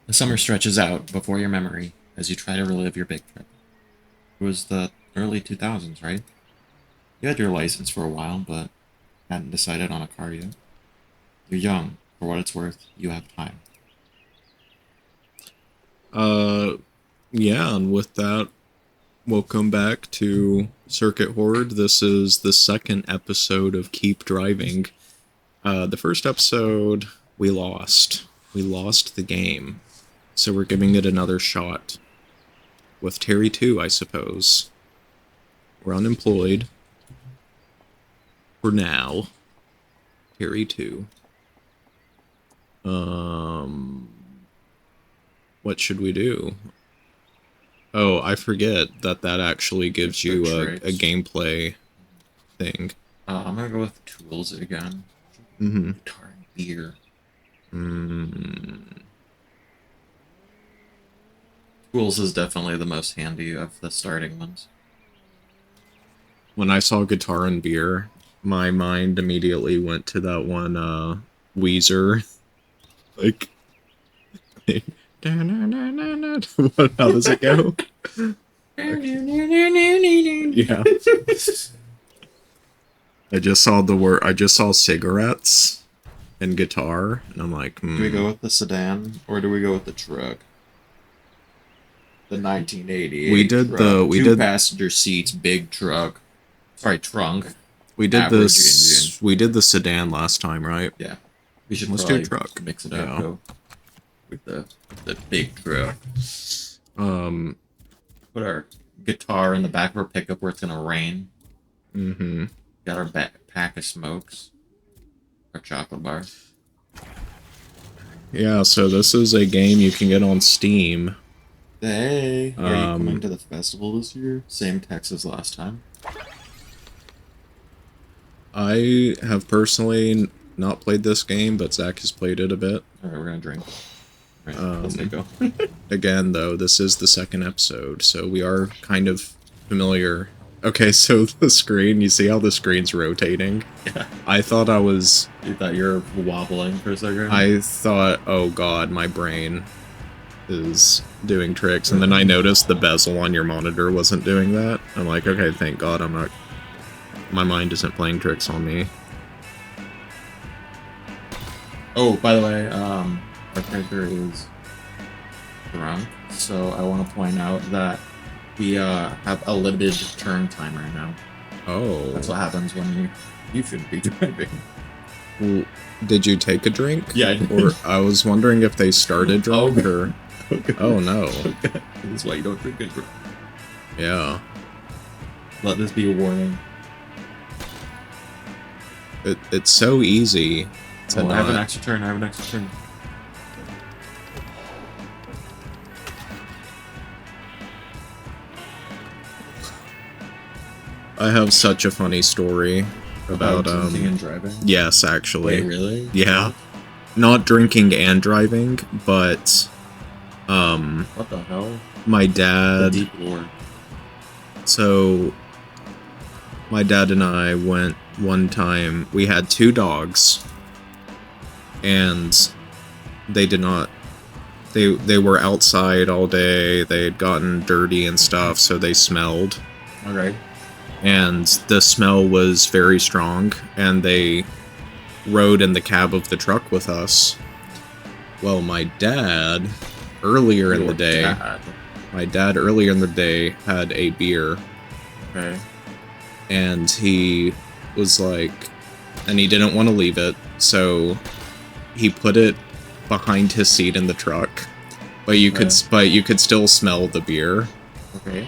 The summer stretches out before your memory as you try to relive your big trip. It was the early 2000s, right? You had your license for a while, but hadn't decided on a car yet. You're young. For what it's worth, you have time. Uh, yeah, and with that, welcome back to Circuit Horde. This is the second episode of Keep Driving. The first episode, we lost. We lost the game. So we're giving it another shot. With Terry 2, I suppose. We're unemployed. For now. Terry 2. What should we do? Oh, I forget that actually gives The you a tricks. gameplay thing. I'm gonna go with tools again. Mm-hmm. Guitar and beer. Mm. Tools is definitely the most handy of the starting ones. When I saw guitar and beer, my mind immediately went to that one Weezer. Like how does it go? Yeah. I just saw cigarettes and guitar, and I'm like, Do we go with the sedan or do we go with the truck? The 1988 we did truck. the we Two did passenger seats, big truck. Sorry, trunk. we did Average this engine. we did the sedan last time, right? Yeah. We should Let's do probably truck. mix it up Yeah. though with the big truck. Um. Put our guitar in the back of our pickup where it's gonna rain. Mm-hmm. Got our pack of smokes. Our chocolate bar. Yeah. So this is a game you can get on Steam. Hey, are you coming Um. to the festival this year? Same text as last time. I have personally not played this game, but Zach has played it a bit. Alright, we're gonna drink. Alright, let's go. Again, though, this is the second episode, so we are kind of familiar. Okay, so the screen, you see how the screen's rotating? Yeah. I thought I was. You thought you were wobbling for a second? I thought, oh god, my brain is doing tricks, and then I noticed the bezel on your monitor wasn't doing that. I'm like, okay, thank god I'm not. My mind isn't playing tricks on me. Oh, by the way, our character is drunk, so I want to point out that we have a limited turn time right now. Oh. That's what happens when you shouldn't be driving. Well, did you take a drink? Yeah, I did. Or I was wondering if they started drunk, or. Oh no. That's why you don't drink it. Yeah. Let this be a warning. It's so easy to I have an not. extra turn. I have an extra turn. I have such a funny story about drinking and driving. yes, actually. Wait, really? Yeah. Not drinking and driving, but What the hell? my The dad. deep lore. So my dad and I went one time. We had two dogs, and they did not. They were outside all day. They had gotten dirty and stuff, so they smelled. Okay. And the smell was very strong, and they rode in the cab of the truck with us. Well, my dad earlier in the day, had a beer, Okay. and he was like, and he didn't want to leave it, so he put it behind his seat in the truck, but you could still smell the beer. Okay.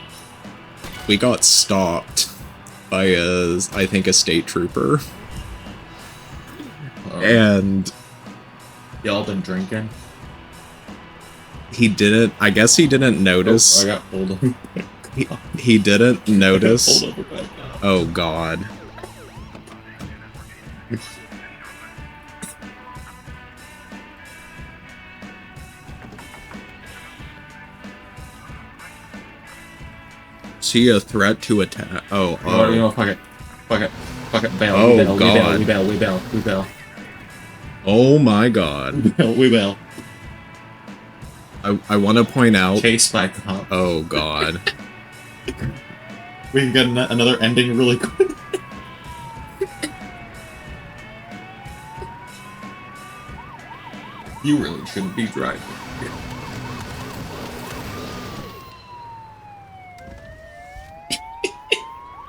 We got stopped by I think a state trooper, and Y'all been drinking? I guess he didn't notice. Oh, I got pulled over. He didn't notice. Pulled over by a cop. Oh god. See a threat to attack. Oh, Oh, you know, fuck it. Fuck it. Fuck it. Bail. Oh, we bail. God. We bail. We bail. We bail. Oh my god. We bail. We bail. I want to point out. Chased by cops. Oh God. We can get another ending really quick. You really shouldn't be driving.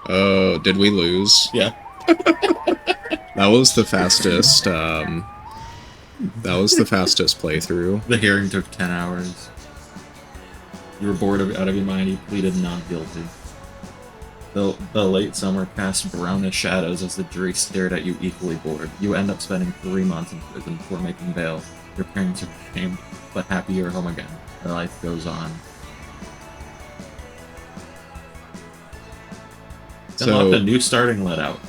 Oh, did we lose? Yeah. That was the fastest. That was the fastest playthrough. The hearing took 10 hours. You were bored out of your mind. You pleaded not guilty. The late summer cast brownish shadows as the jury stared at you equally bored. You end up spending 3 months in prison before making bail. Your parents are ashamed, but happy you're home again. Their life goes on. Unlock the new starting let out.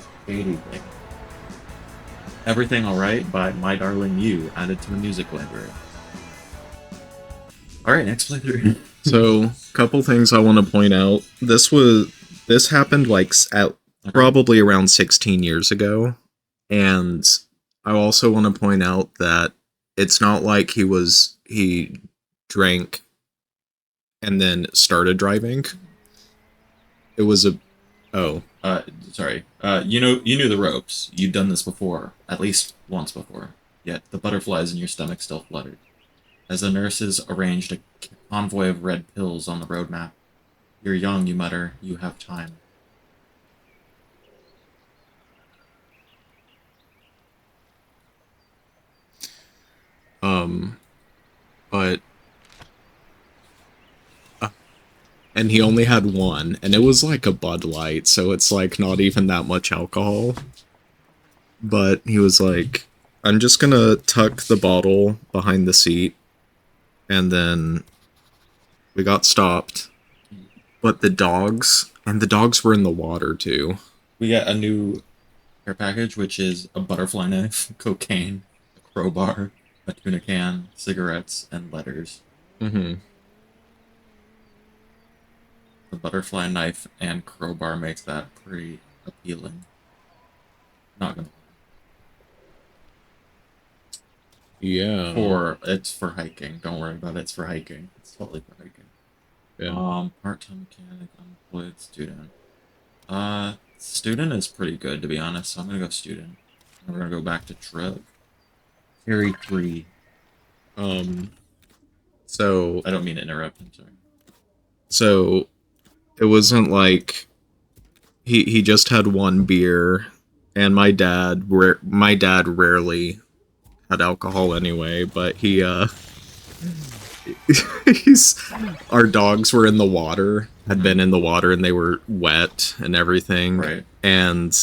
Everything Alright by My Darling You, added to the music library. Alright, next playthrough. So, couple things I want to point out. This happened like at probably around 16 years ago, and I also want to point out that it's not like he drank and then started driving. It was a Sorry. You knew the ropes. You'd done this before, at least once before. Yet the butterflies in your stomach still fluttered. As the nurses arranged a convoy of red pills on the road map. You're young, you mutter. You have time. But and he only had one, and it was like a Bud Light, so it's like not even that much alcohol. But he was like, I'm just gonna tuck the bottle behind the seat, and then we got stopped. But the dogs were in the water too. We got a new care package, which is a butterfly knife, cocaine, a crowbar, a tuna can, cigarettes, and letters. Mm-hmm. The butterfly knife and crowbar makes that pretty appealing. Not gonna. Yeah. It's for hiking. Don't worry about it. It's for hiking. It's totally for hiking. Yeah. Part-time mechanic, unemployed, student. Student is pretty good, to be honest. So I'm gonna go student. And we're gonna go back to truck. Carry 3. So I don't mean to interrupt. I'm sorry. So it wasn't like he just had one beer, and my dad rarely had alcohol anyway, but our dogs were in the water, had been in the water, and they were wet and everything. Right. And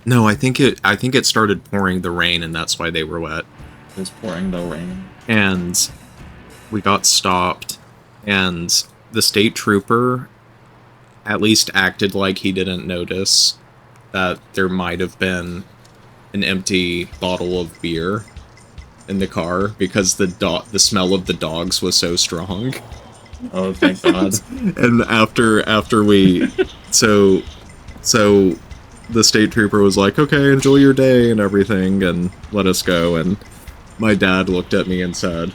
no, I think it started pouring the rain, and that's why they were wet. It was pouring the rain. And we got stopped, and the state trooper at least acted like he didn't notice that there might have been an empty bottle of beer in the car because the smell of the dogs was so strong. Oh, thank God. And after we so the state trooper was like, "Okay, enjoy your day and everything," and let us go. And my dad looked at me and said,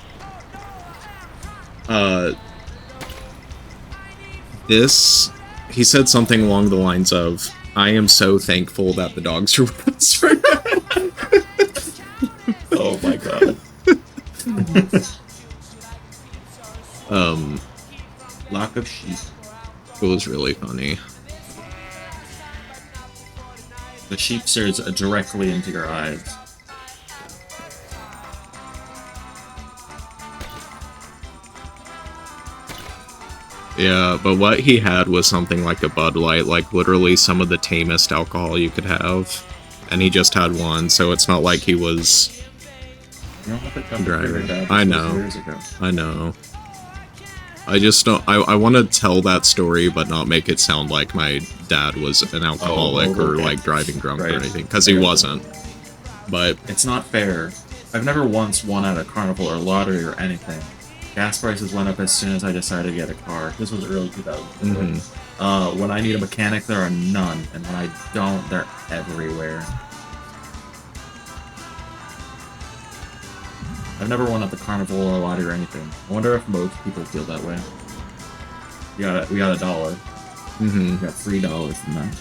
he said something along the lines of, "I am so thankful that the dogs are with us right now." Oh my God. Lock of sheep. It was really funny. The sheep stares directly into your eyes. Yeah, but what he had was something like a Bud Light, like literally some of the tamest alcohol you could have. And he just had one, so it's not like he was You don't have to come driving. to I know. Years ago. I know. I just don't. I want to tell that story, but not make it sound like my dad was an alcoholic or like driving drunk or anything, because he wasn't. But it's not fair. I've never once won at a carnival or lottery or anything. Gas prices went up as soon as I decided to get a car. This was early 2000s. When I need a mechanic, there are none, and when I don't, they're everywhere. I've never won at the carnival or lottery or anything. I wonder if most people feel that way. We got $1. Mm-hmm. We got $3 from that.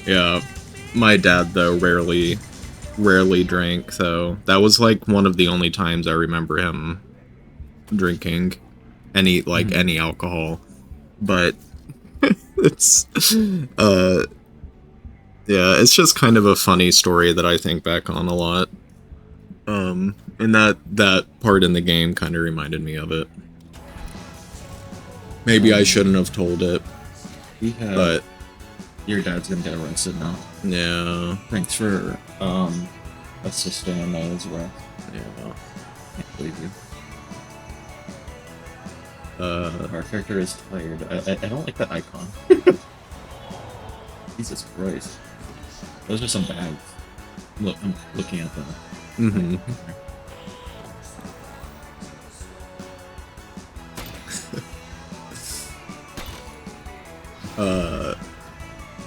Yeah, my dad though rarely drank though. That was like one of the only times I remember him drinking any alcohol. But it's yeah, it's just kind of a funny story that I think back on a lot. And that part in the game kind of reminded me of it. Maybe I shouldn't have told it, but Your dad's gonna get arrested now. yeah, Thanks for assisting in that as well. yeah. Can't believe you. Our character is tired. I don't like that icon. Jesus Christ. Those are some bags. Look, I'm looking at them. Mm-hmm.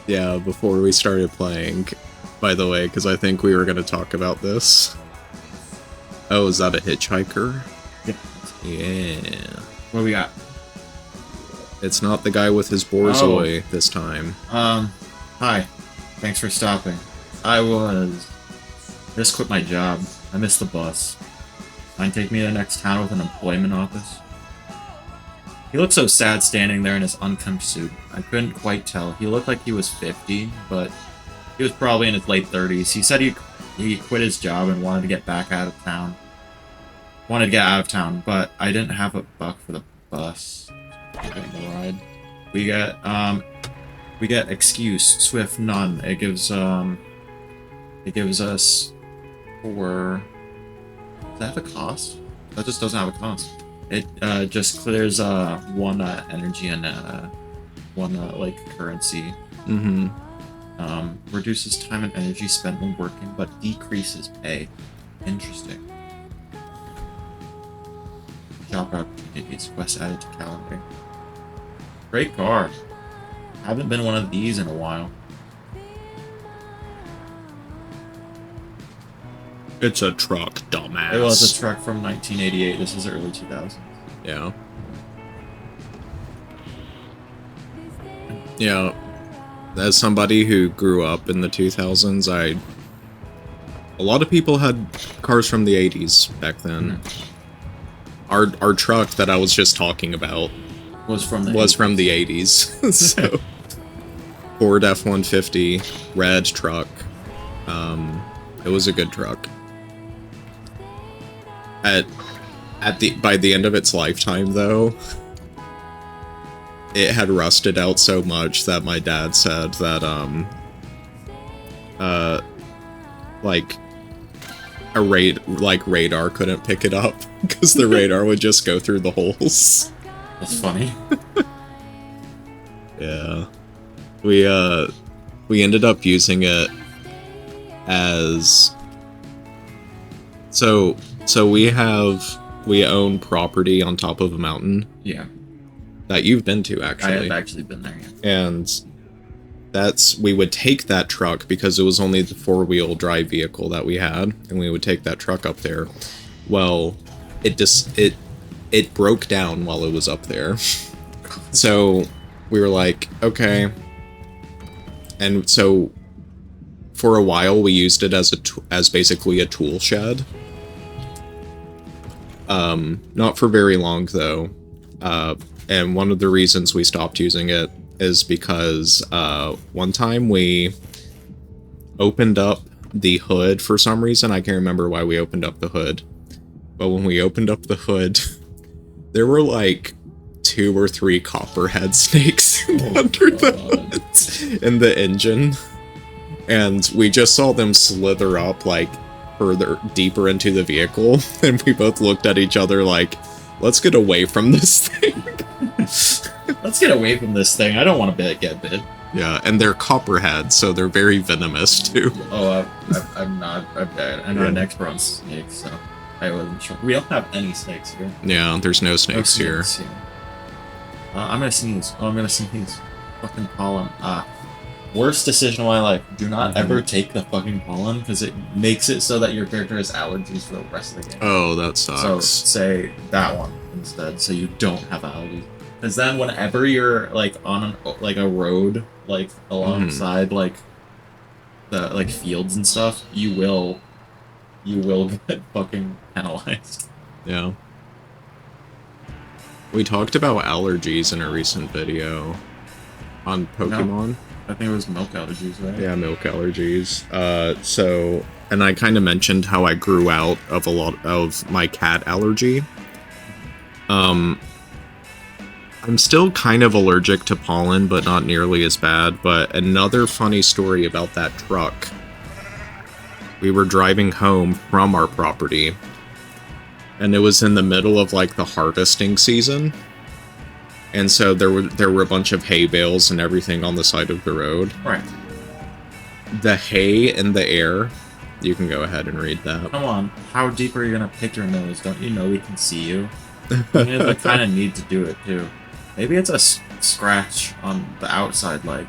Yeah, before we started playing, by the way, because I think we were going to talk about this. Oh, is that a hitchhiker? Yeah. Yeah. What do we got? It's not the guy with his borzoi this time. Hi. Thanks for stopping. I just quit my job. I missed the bus. Mind take me to the next town with an employment office? He looked so sad standing there in his unkempt suit. I couldn't quite tell. He looked like he was 50, but he was probably in his late 30s. He said he quit his job and wanted to get back out of town. Wanted to get out of town, but I didn't have a buck for the bus. Getting the ride. We get excuse, swift, none. It gives us four. Does that have a cost? That just doesn't have a cost. It just clears one energy and one like currency. Mm-hmm. Reduces time and energy spent when working, but decreases pay. Interesting. Job opportunities. Quest added to calendar. Great car. Haven't been one of these in a while. It's a truck, dumbass. It was a truck from 1988. This is early 2000s. Yeah. Yeah. As somebody who grew up in the 2000s, a lot of people had cars from the 80s back then. Our truck that I was just talking about Was from the 80s. So Ford F-150, red truck. It was a good truck. By the end of its lifetime, though, it had rusted out so much that my dad said that like radar couldn't pick it up because the radar would just go through the holes. That's funny. Yeah. We ended up using it as so we own property on top of a mountain Yeah. that you've been to, I actually. have actually been there, yeah. And we would take that truck because it was only the 4-wheel drive vehicle that we had, and we would take that truck up there. Well, it broke down while it was up there. So we were like, okay. And so for a while we used it as basically a tool shed. Not for very long though. And one of the reasons we stopped using it is because one time we opened up the hood for some reason. I can't remember why we opened up the hood. But when we opened up the hood, there were like 2 or 3 copperhead snakes under the hood in the engine. And we just saw them slither up like further deeper into the vehicle. And we both looked at each other like, let's get away from this thing. Let's get away from this thing. I don't want to get bit. Yeah, and they're copperheads, so they're very venomous too. Oh, I'm not an expert on snakes, so I wasn't sure. We don't have any snakes here. Yeah, there's no snakes here. I'm gonna sneeze. Oh, I'm gonna sneeze. fucking pollen. Worst decision of my life. Do not ever take the fucking pollen because it makes it so that your character has allergies for the rest of the game. Oh, that So sucks. say that one instead, so you don't have allergies. Because then, whenever you're like on a road, like alongside like the fields and stuff, you will get fucking penalized. Yeah. We talked about allergies in a recent video on Pokemon. I think it was milk allergies, right? Yeah, milk allergies. And I kind of mentioned how I grew out of a lot of my cat allergy. I'm still kind of allergic to pollen, but not nearly as bad. But another funny story about that truck. We were driving home from our property, and it was in the middle of like the harvesting season. And so there were a bunch of hay bales and everything on the side of the road. Right. The hay in the air. You can go ahead and read that. Come on, how deep are you gonna pick your nose? Don't you know we can see you? You kind of need to do it too. Maybe it's a scratch on the outside leg.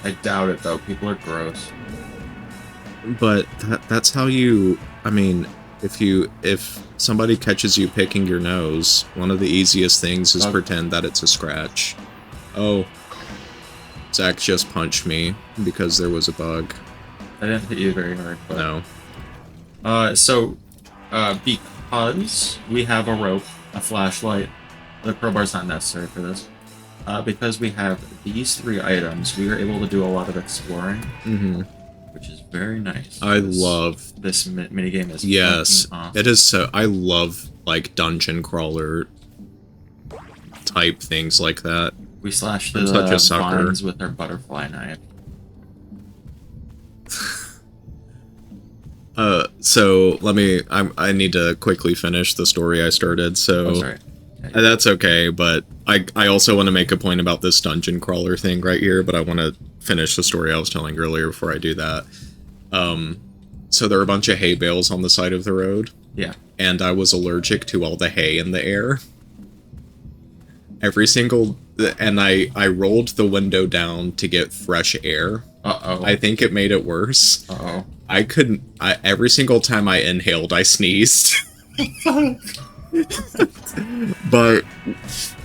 I doubt it though. People are gross. But that's how you. I mean, if somebody catches you picking your nose, one of the easiest things is pretend that it's a scratch. Oh, Zach just punched me because there was a bug. I didn't hit you very hard. But... No. Because we have a rope, a flashlight, the crowbar's not necessary for this. Because we have these 3 items, we are able to do a lot of exploring, which is very nice. I love this minigame. Is awesome. It is so. I love like dungeon crawler type things like that. We slashed the vines with our butterfly knife. So let me. I need to quickly finish the story I started. So sorry. That's okay, but I also want to make a point about this dungeon crawler thing right here, but I want to finish the story I was telling earlier before I do that. So there were a bunch of hay bales on the side of the road. Yeah. And I was allergic to all the hay in the air. And I rolled the window down to get fresh air. Uh-oh. I think it made it worse. Uh-oh. Every single time I inhaled, I sneezed. But,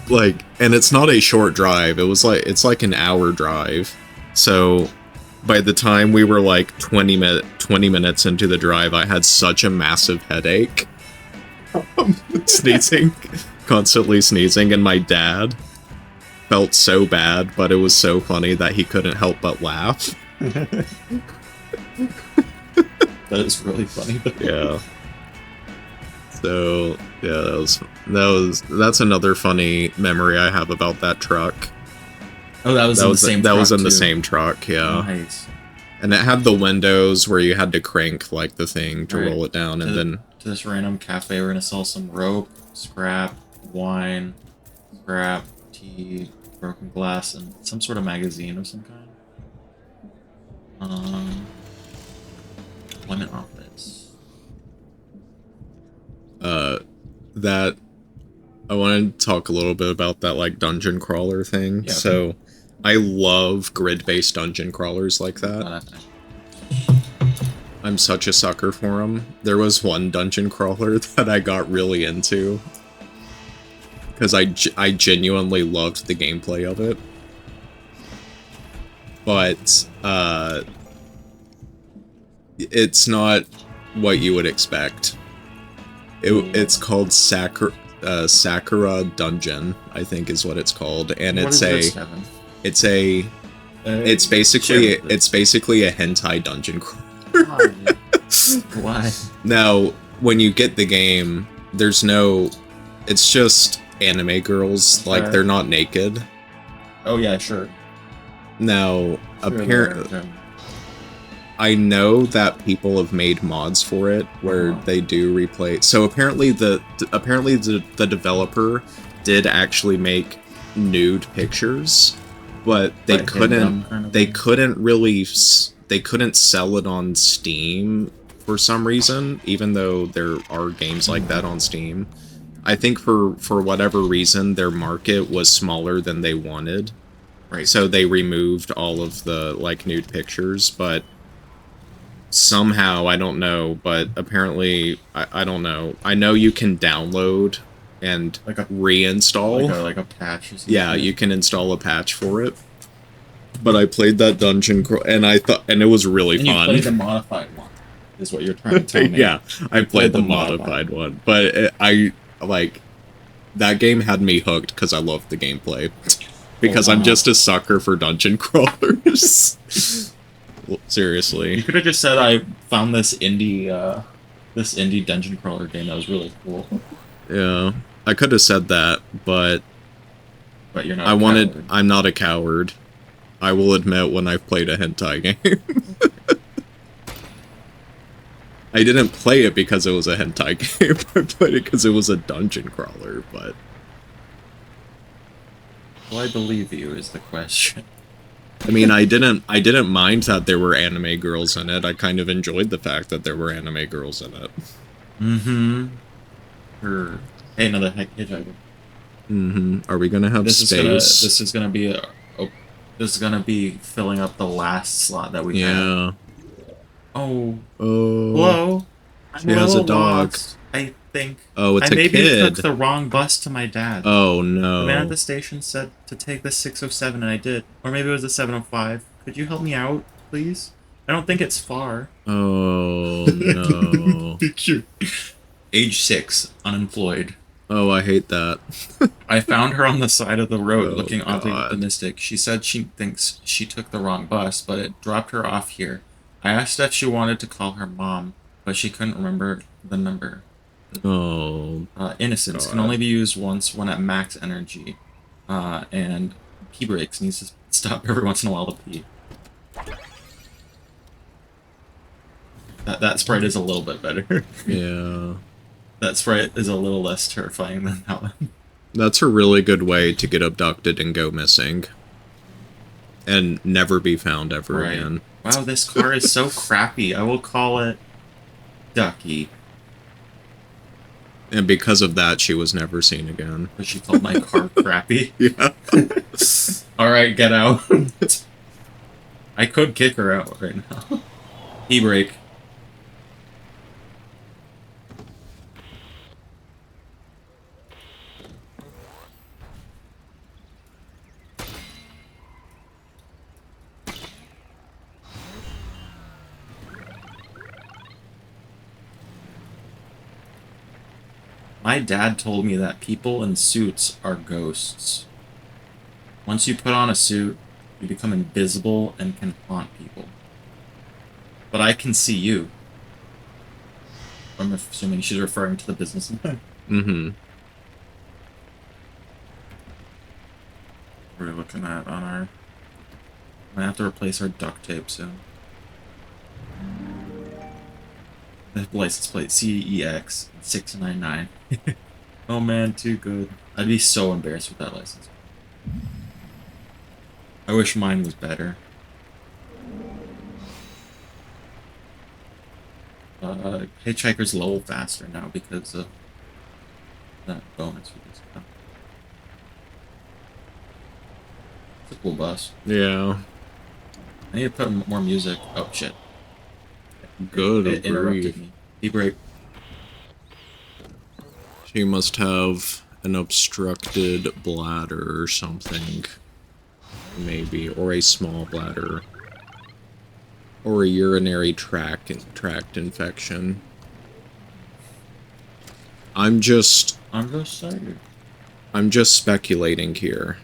like, and it's not a short drive. It's like an hour drive. So, by the time we were like 20 minutes into the drive, I had such a massive headache. Constantly sneezing, and my dad felt so bad, but it was so funny that he couldn't help but laugh. That is really funny. Yeah. So yeah, that's another funny memory I have about that truck. Oh, that was in the same truck, yeah. Nice. And it had the windows where you had to crank like the thing to roll it down, and then to this random cafe, we're gonna sell some rope, scrap, wine, scrap, tea, broken glass, and some sort of magazine of some kind. Employment office. That I want to talk a little bit about that like dungeon crawler thing. Yeah, so I love grid-based dungeon crawlers like that. I'm such a sucker for them. There was one dungeon crawler that I got really into because I genuinely loved the gameplay of it. But it's not what you would expect. It's called Sakura Dungeon, I think is what it's called, and it's basically a hentai dungeon crawler. Why? Now, when you get the game, it's just anime girls, like they're not naked. Oh yeah, sure. Now, apparently, I know that people have made mods for it where they do replay. So apparently the developer did actually make nude pictures, but they couldn't sell it on Steam for some reason, even though there are games like that on Steam. I think for whatever reason their market was smaller than they wanted. Right. So they removed all of the like nude pictures, but somehow I don't know, but apparently I don't know. I know you can download and Like a reinstall. like a patch or something. Yeah, you can install a patch for it. But I played that dungeon crawl, and I thought, and it was really And fun. you played the modified one, is what you're trying to tell me. Yeah, I played the modified modified one, but I like that game had me hooked because I loved the gameplay. Because Oh, I'm wow. just a sucker for dungeon crawlers. Well, You seriously. could have just said I found this indie dungeon crawler game that was really cool. Yeah. I could have said that, but But you're not. I a wanted. coward. I'm not a coward. I will admit when I've played a hentai game. I didn't play it because it was a hentai game. I played it because it was a dungeon crawler, but Will I believe you is the question. I mean, I didn't mind that there were anime girls in it. I kind of enjoyed the fact that there were anime girls in it. Mm-hmm. Hey, another hitchhiker. Are we gonna have space? This is gonna be filling up the last slot that we have. Yeah. Oh, Oh. hello. She has a dog. Lost, I think. Oh, it's I a maybe kid. took the wrong bus to my dad. Oh The man at no. the station said to take the 607, and I did. Or maybe it was the 705. Could you help me out, please? I don't think it's far. Oh no. Picture. Age 6, unemployed. Oh, I hate that. I found her on the side of the road Oh, looking oddly God. optimistic. She said she thinks she took the wrong bus, but it dropped her off here. I asked if she wanted to call her mom, but she couldn't remember the number. Oh. Innocence can God. only be used once when at max energy. And pee breaks needs to stop every once in a while to pee. That sprite is a little bit better. Yeah. That sprite is a little less terrifying than that one. That's a really good way to get abducted and go missing. And never be found ever Right. again. Wow, this car is so crappy. I will call it Ducky. And because of that, she was never seen again. But she called my car crappy. Yeah. Alright, get out. I could kick her out right now. E-brake. My dad told me that people in suits are ghosts. Once you put on a suit, you become invisible and can haunt people. But I can see you. I'm assuming she's referring to the businessman. Mm-hmm. What are we looking at on our... I might have to replace our duct tape soon. The license plate CEX 699. Oh man, too good. I'd be so embarrassed with that license. I wish mine was better. Hitchhiker's a little faster now because of that bonus we just got. It's a cool bus. Yeah. I need to put more music. Oh shit. Good It interrupted grief. me. E-brake. She must have an obstructed bladder or something. Maybe. Or a small bladder. Or a urinary tract infection. I'm just excited. I'm just speculating here.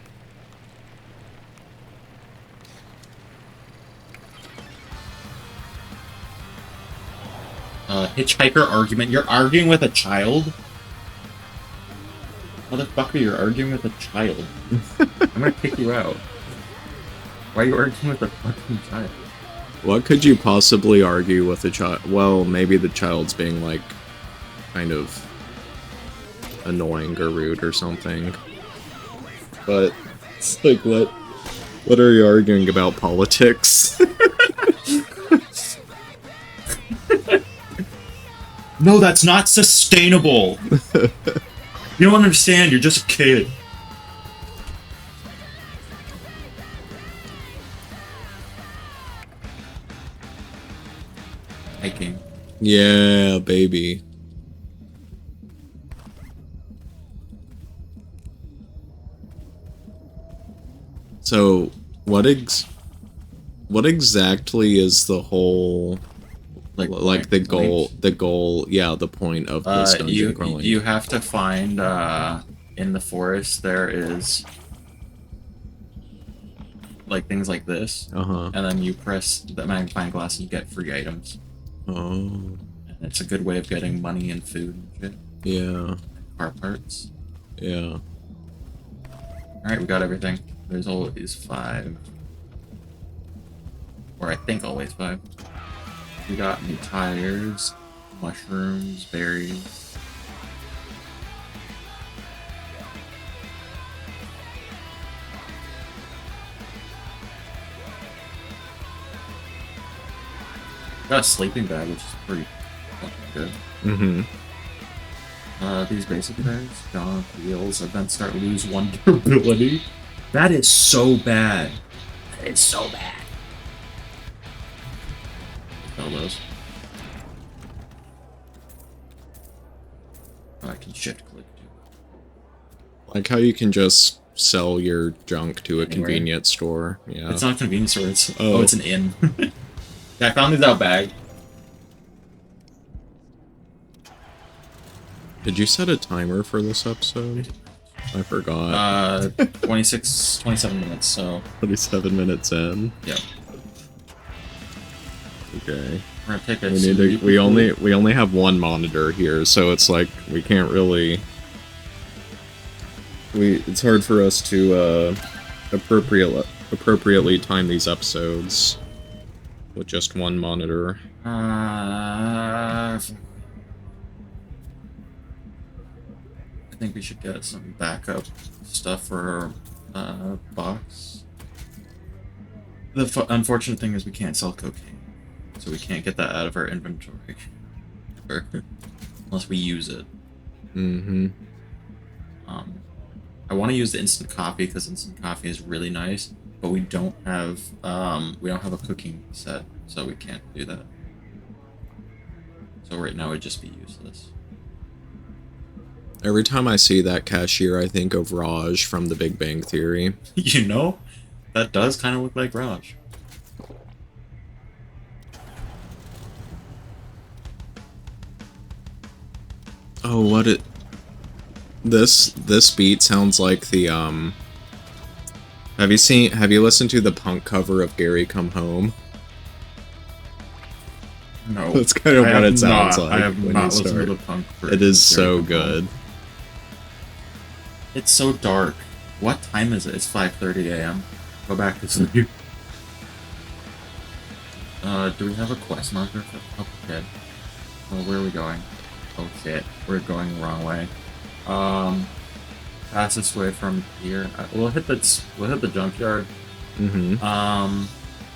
Hitchhiker argument. You're arguing with a child? Motherfucker, you're arguing with a child. I'm gonna kick you out. Why are you arguing with a fucking child? What could you possibly argue with a child? Well, maybe the child's being, like, kind of annoying or rude or something. But, it's like, what are you arguing about, politics? No, that's not sustainable! You don't understand. You're just a kid. Hiking. Yeah, baby. So, what exactly is the whole like the goal? The goal, yeah, the point of this dungeon crawling. You have to find in the forest there is like things like this, Uh-huh. and then you press the magnifying glass and you get free items. Oh. And it's a good way of getting money and food and shit. Yeah. Car parts. Yeah. Alright, we got everything. There's always 5. Or I think always 5. We got new tires, mushrooms, berries. Got a sleeping bag, which is pretty fucking good. Mm-hmm. These basic bags, jump, wheels, event start, lose 1 durability. That is so bad. That is so bad. All those. Oh, I can shift click too. Like how you can just sell your junk to a Anywhere. convenience store. Yeah. It's not a convenience store. It's Oh. it's an inn. Yeah, I found these out bag. Did you set a timer for this episode? I forgot. 27 minutes. So 27 minutes in. yeah, Okay. we're gonna take a. We need to. We only have one monitor here, so it's like we can't really. It's hard for us to appropriately time these episodes with just one monitor. I think we should get some backup stuff for our box. The unfortunate thing is we can't sell cocaine, so we can't get that out of our inventory unless we use it. Mm-hmm. I want to use the instant coffee because instant coffee is really nice, but we don't have a cooking set, so we can't do that. So right now it'd just be useless. Every time I see that cashier, I think of Raj from The Big Bang Theory. You know, that does kind of look like Raj. Oh, what it... This beat sounds like the, Have you listened to the punk cover of Gary Come Home? No. That's kind of what it sounds like. I have when not you listened start. to the punk. It is so good. It's so dark. What time is it? It's 5:30 a.m. Go back to sleep. Do we have a quest marker for okay. Well, where are we going? Oh shit, we're going the wrong way. Fastest way from here. We'll hit the junkyard. Mm-hmm.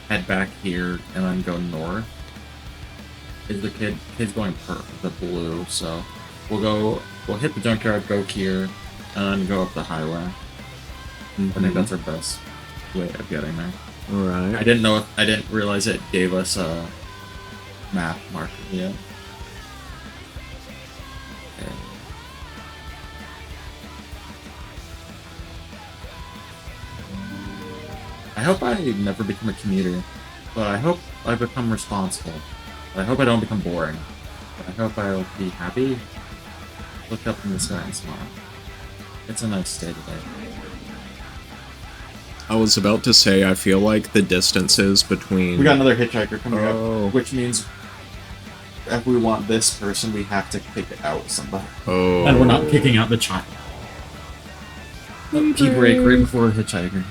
Head back here and then go north. Is the kid's going per the blue, so we'll hit the junkyard, go here, and then go up the highway. Mm-hmm. I think that's our best way of getting there. Alright. I didn't realize it gave us a map marker yet. Okay. I hope I never become a commuter, but I hope I become responsible. I hope I don't become boring. But I hope I'll be happy. Look up in the sky and smile. It's a nice day today. I was about to say, I feel like the distances between... We got another hitchhiker coming Oh. up, which means if we want this person, we have to kick out somebody. Oh. And we're not kicking out the child. Key break right before the hitchhiker.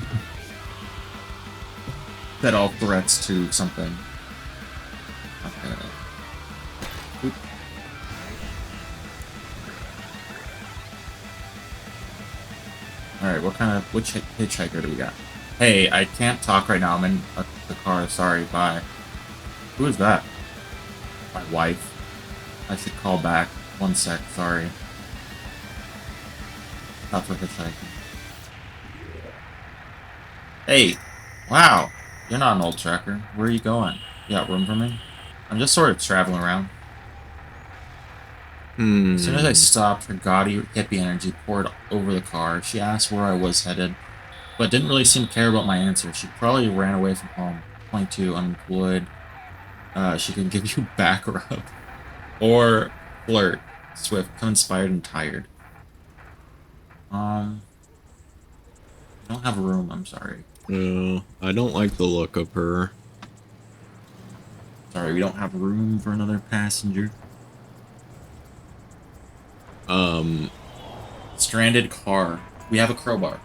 Set all threats to something. Okay. Oop. Alright, which hitchhiker do we got? Hey, I can't talk right now, I'm in the car, sorry, bye. Who is that? My wife. I should call back. 1 sec, sorry. Not for hitchhiking. Hey, wow. You're not an old tracker. Where are you going? You got room for me? I'm just sort of traveling around. As soon as I Hmm. stopped, her gaudy, hippie energy poured over the car. She asked where I was headed, but didn't really seem to care about my answer. She probably ran away from home. 22, unemployed. She can give you back rub. Or flirt. Swift, come inspired and tired. Um, I don't have room, I'm sorry. Yeah, I don't like the look of her. Sorry, we don't have room for another passenger. Um, Stranded car. We have a crowbar.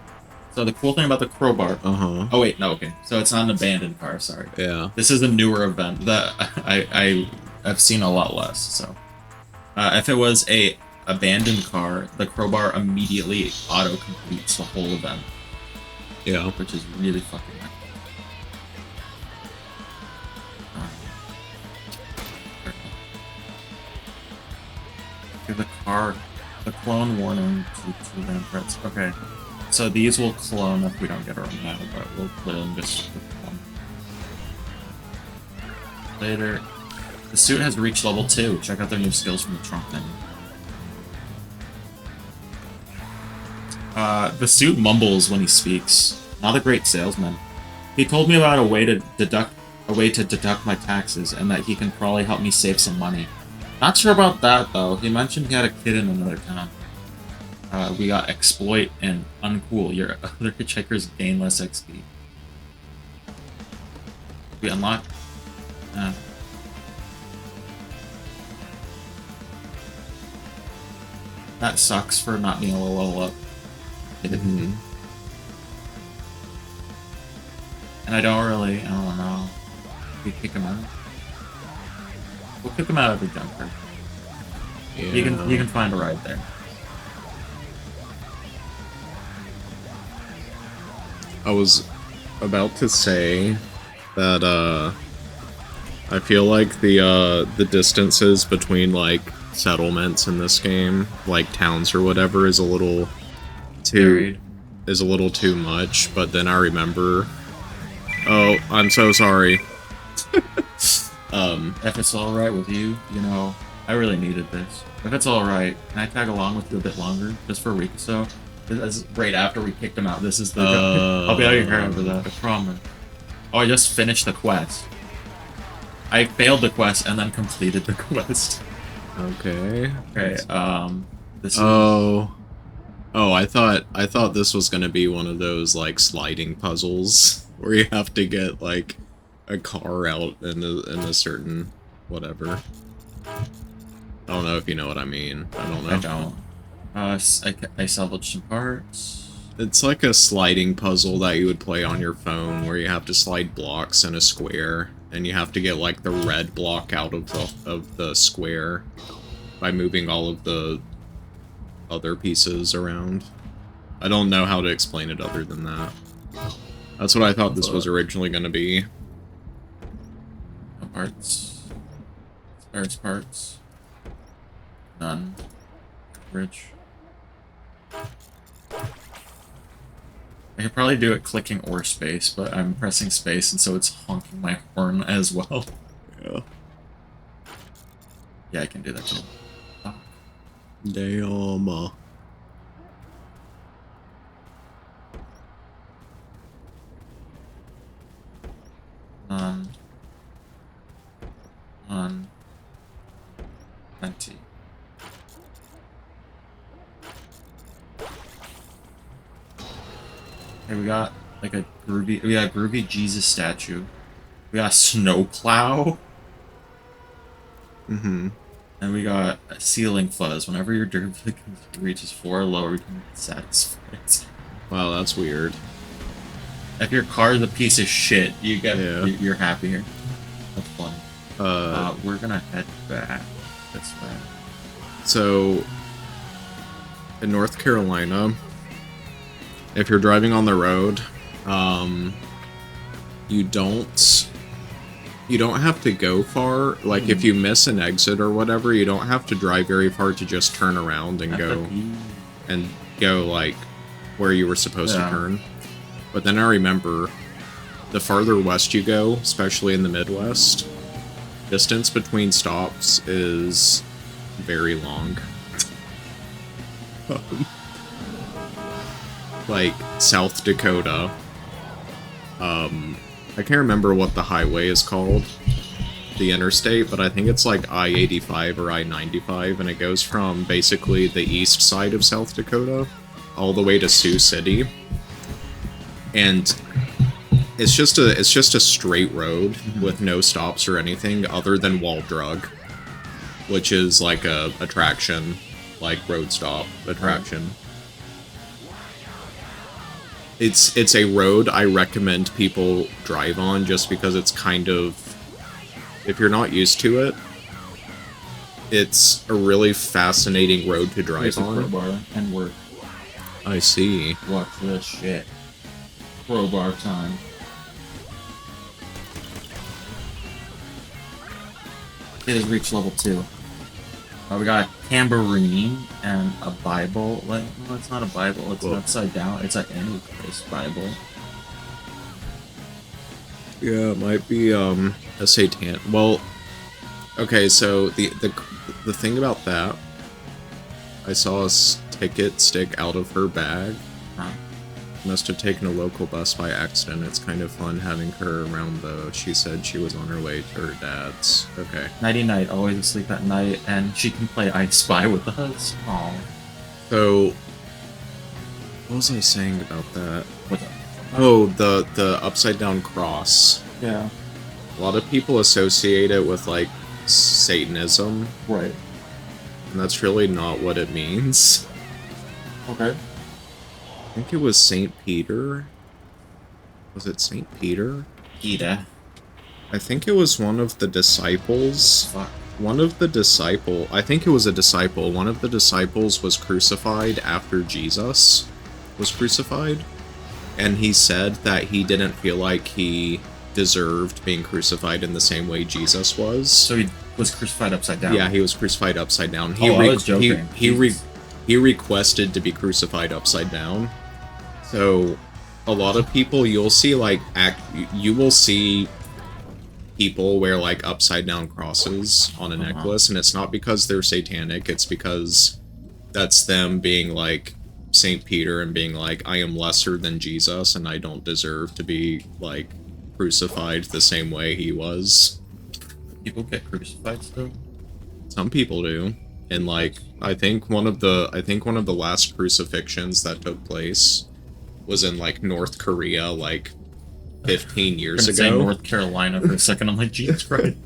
So the cool thing about the crowbar. uh-huh. Oh wait, no, okay. So it's not an abandoned car. Sorry. Yeah. This is a newer event that I've seen a lot less. So if it was a abandoned car, the crowbar immediately auto completes the whole event, Yeah. which is really fucking nice. Give the car the clone warning to land threats. Okay. So these will clone if we don't get our now, but we'll put in just one. Later. The suit has reached level 2. Check out their new skills from the trunk menu. The suit mumbles when he speaks. Not a great salesman. He told me about a way to deduct my taxes, and that he can probably help me save some money. Not sure about that though. He mentioned he had a kid in another town. We got exploit and uncool. Your other hitchhikers gain less XP. We unlock. Uh, that sucks for not being able to level up. Mm-hmm. And I don't know. We kick him out. We'll kick him out of the junker. Yeah. You can find a ride there. I was about to say that I feel like the distances between like settlements in this game, like towns or whatever, is a little Buried. too much, but then I remember, oh, I'm so sorry. If it's alright with you, you know, I really needed this. If it's alright, can I tag along with you a bit longer? Just for a week or so? This is right after we kicked him out. This is the I'll be out of your hair after that, I promise. Oh, I just finished the quest. I failed the quest and then completed the quest. Okay. Okay, this is... Oh, I thought this was gonna be one of those like sliding puzzles where you have to get like a car out in a certain whatever. I don't know if you know what I mean. I don't know. I don't. I salvaged some parts. It's like a sliding puzzle that you would play on your phone where you have to slide blocks in a square and you have to get like the red block out of the square by moving all of the other pieces around. I don't know how to explain it other than that. That's what I thought this was originally going to be. No parts. Spares parts. None. Bridge. I could probably do it clicking or space, but I'm pressing space and so it's honking my horn as well. Yeah. Yeah, I can do that too. Oh. Damn. On 20. Hey, we got like a groovy Jesus statue. We got a snowplow. Mm-hmm. And we got a ceiling fuzz. Whenever your durability reaches 4 or lower, you can get satisfied. Wow, that's weird. If your car is a piece of shit, you get Yeah. you're happier. That's funny. We're gonna head back this way. So, in North Carolina, if you're driving on the road, you don't have to go far. Like, if you miss an exit or whatever, you don't have to drive very far to just turn around and go. And go, like, where you were supposed to turn. But then I remember, the farther west you go, especially in the Midwest, distance between stops is very long. Like, South Dakota. I can't remember what the highway is called, the interstate, but I think it's like I-85 or I-95, and it goes from basically the east side of South Dakota all the way to Sioux City. And it's just a straight road with no stops or anything other than Wall Drug, which is like a attraction, like road stop attraction. It's a road I recommend people drive on just because it's kind of, if you're not used to it, it's a really fascinating road to drive on. Crowbar and work. I see. Watch this shit. Crowbar time. It has reached level 2. We got a tambourine and a Bible. Like, no, it's not a Bible. It's an upside down. It's an Antichrist Bible. Yeah, it might be a satan. Well, okay. So the thing about that, I saw a ticket stick out of her bag. Huh? Must have taken a local bus by accident. It's kind of fun having her around, though. She said she was on her way to her dad's. Okay. Nighty night, always asleep at night, and she can play I Spy with us. Aww. So, what was I saying about that? What's up? Oh, the upside down cross. Yeah. A lot of people associate it with, like, Satanism, Right. and that's really not what it means. Okay. I think it was St. Peter. Was it St. Peter? Peter. I think it was one of the disciples. Fuck. I think it was a disciple. One of the disciples was crucified after Jesus was crucified. And he said that he didn't feel like he deserved being crucified in the same way Jesus was. So he was crucified upside down? Yeah, he was crucified upside down. I was joking. He requested to be crucified upside down. So, a lot of people, you'll see, like, you will see people wear, like, upside-down crosses on a necklace, and it's not because they're satanic, it's because that's them being, like, St. Peter and being like, I am lesser than Jesus, and I don't deserve to be, like, crucified the same way he was. People get crucified still? Some people do. And, like, I think one of the last crucifixions that took place was in, like, North Korea, like, 15 years ago. Say North Carolina for a second. I'm like, Jesus Christ.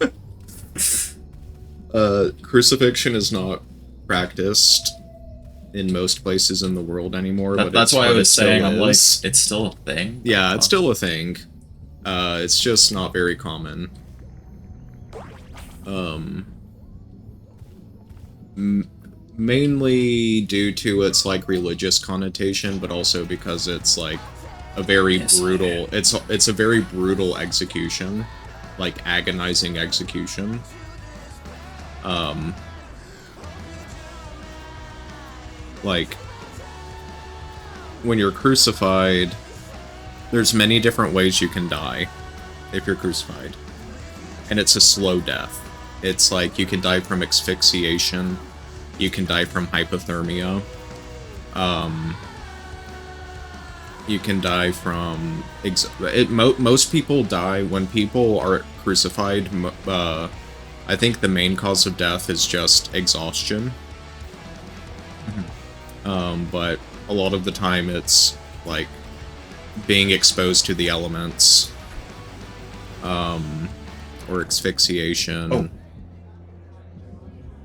Crucifixion is not practiced in most places in the world anymore. That's why I was saying, I'm like, it's still a thing? Yeah, it's still a thing. It's just not very common. Mainly due to its, like, religious connotation, but also because it's, like, a very brutal... It's a very brutal execution. Like, agonizing execution. Like, when you're crucified, there's many different ways you can die if you're crucified. And it's a slow death. It's like, you can die from asphyxiation, you can die from hypothermia, you can die from... most people die when people are crucified. I think the main cause of death is just exhaustion. But a lot of the time it's, like, being exposed to the elements, or asphyxiation.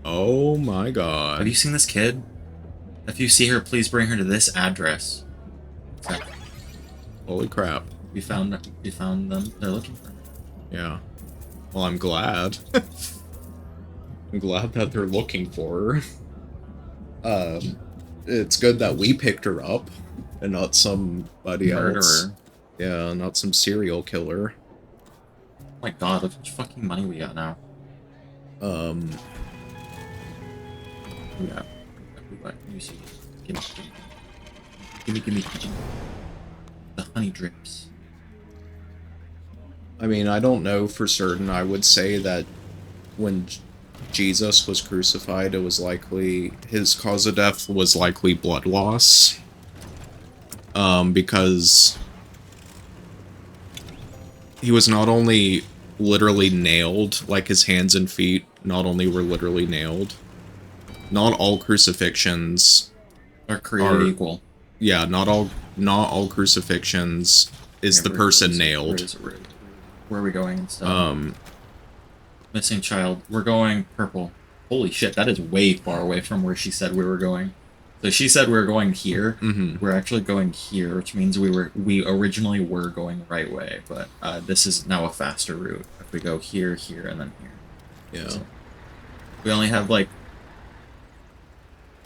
Oh my god. Have you seen this kid? If you see her, please bring her to this address. Holy crap. We found them. They're looking for her. Yeah. Well, I'm glad. I'm glad that they're looking for her. It's good that we picked her up, and not somebody else. Yeah, not some serial killer. Oh my god, look how much fucking money we got now. Yeah. Let me see. Gimme, gimme, gimme. The honey drips. I mean, I don't know for certain. I would say that when Jesus was crucified, it was likely his cause of death was likely blood loss. Because he was not only literally nailed, like his hands and feet not only were literally nailed. Not all crucifixions Are created equal. Yeah, not all crucifixions is the person nailed. Where are we going and stuff? Missing child. We're going purple. Holy shit, that is way far away from where she said we were going. So she said we were going here. Mm-hmm. We're actually going here, which means we originally were going the right way, but this is now a faster route. If we go here, here, and then here. Yeah. So we only have like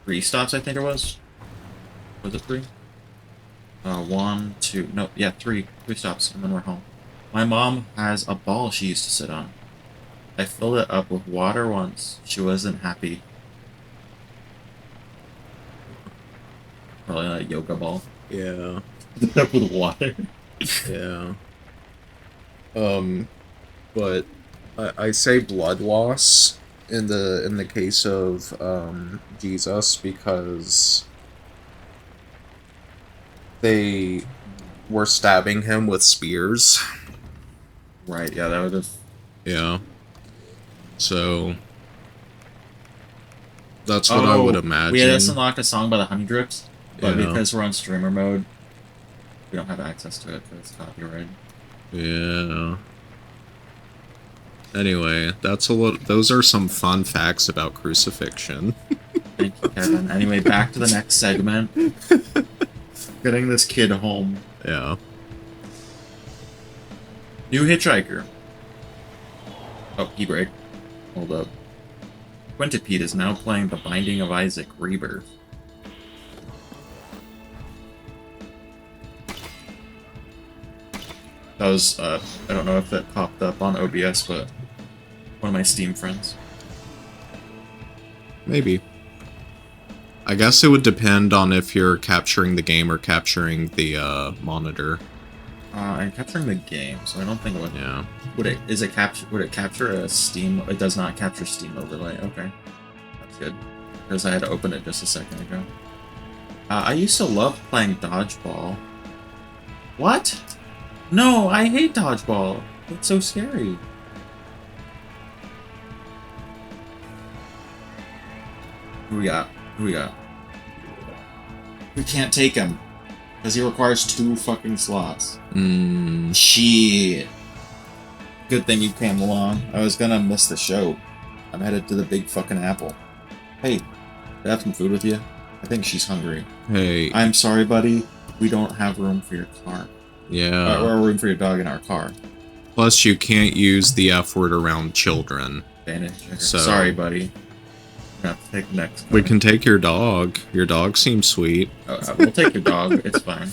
3 stops, I think it was. Was it 3? 1, 2, no, yeah, 3 stops, and then we're home. My mom has a ball she used to sit on. I filled it up with water once. She wasn't happy. Probably like a yoga ball. Yeah. Filled it up with water. Yeah. But I say blood loss in the case of Jesus because they were stabbing him with spears. Right, yeah, that would have... Yeah. So that's what I would imagine. We had just unlocked a song by the Honey Drips, but Yeah. because we're on streamer mode, we don't have access to it because it's copyright. Yeah. Anyway, those are some fun facts about crucifixion. Thank you, Kevin. Anyway, back to the next segment. Getting this kid home. Yeah. New hitchhiker. Oh, e-brake. Hold up. Quintipede is now playing The Binding of Isaac Rebirth. That was, I don't know if that popped up on OBS, but one of my Steam friends. Maybe. I guess it would depend on if you're capturing the game or capturing the monitor. I'm capturing the game, so I don't think it would. Yeah. Would it capture a Steam? It does not capture Steam overlay. Okay, that's good. Because I had to open it just a second ago. I used to love playing dodgeball. What? No, I hate dodgeball. It's so scary. Who we got? Who we got? We can't take him. Because he requires 2 fucking slots. Shit. Good thing you came along. I was gonna miss the show. I'm headed to the big fucking apple. Hey, do I have some food with you? I think she's hungry. Hey. I'm sorry, buddy. We don't have room for your car. Yeah. Or room for your dog in our car. Plus, you can't use the F word around children. Advantage. So, sorry, buddy. We're gonna have to take the next one. We can take your dog. Your dog seems sweet. We'll take your dog. It's fine.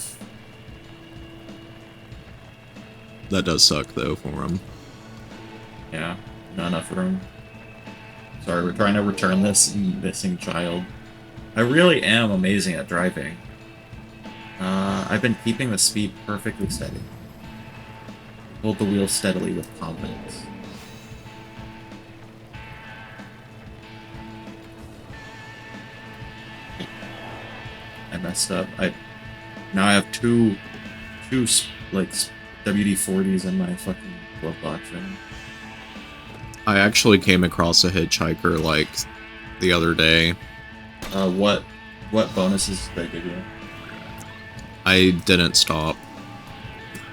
That does suck, though, for him. Yeah, not enough room. Sorry, we're trying to return this missing child. I really am amazing at driving. I've been keeping the speed perfectly steady. Hold the wheel steadily with confidence. I messed up. Now I have two like WD-40s in my fucking glove box right now. I actually came across a hitchhiker, like, the other day. What bonuses did they give you? I didn't stop.